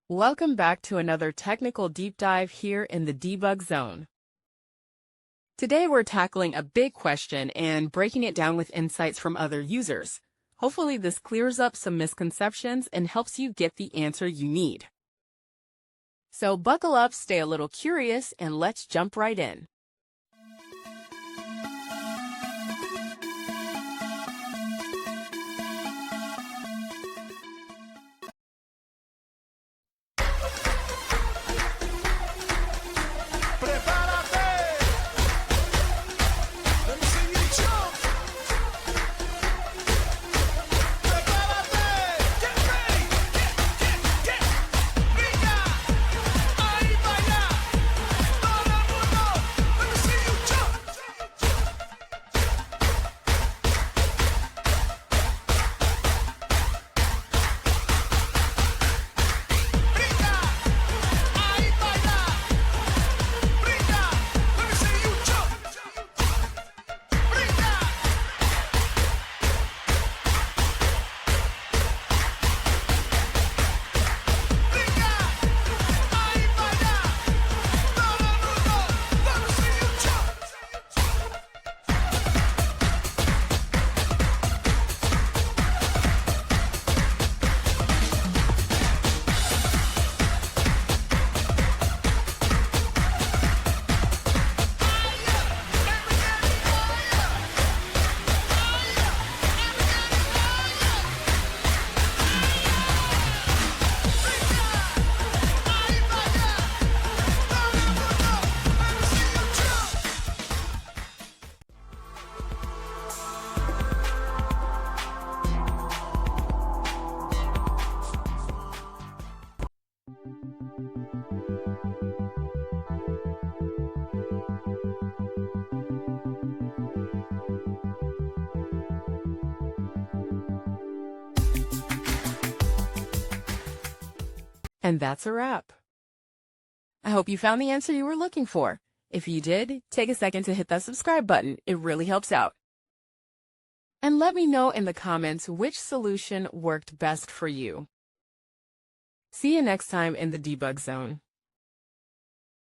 Welcome back to another technical deep dive here in the debug zone. Today we're tackling a big question and breaking it down with insights from other users. Hopefully this clears up some misconceptions and helps you get the answer you need. So buckle up, stay a little curious, and let's jump right in. And that's a wrap. I hope you found the answer you were looking for. If you did, take a second to hit that subscribe button. It really helps out. And let me know in the comments which solution worked best for you. See you next time in the debug zone.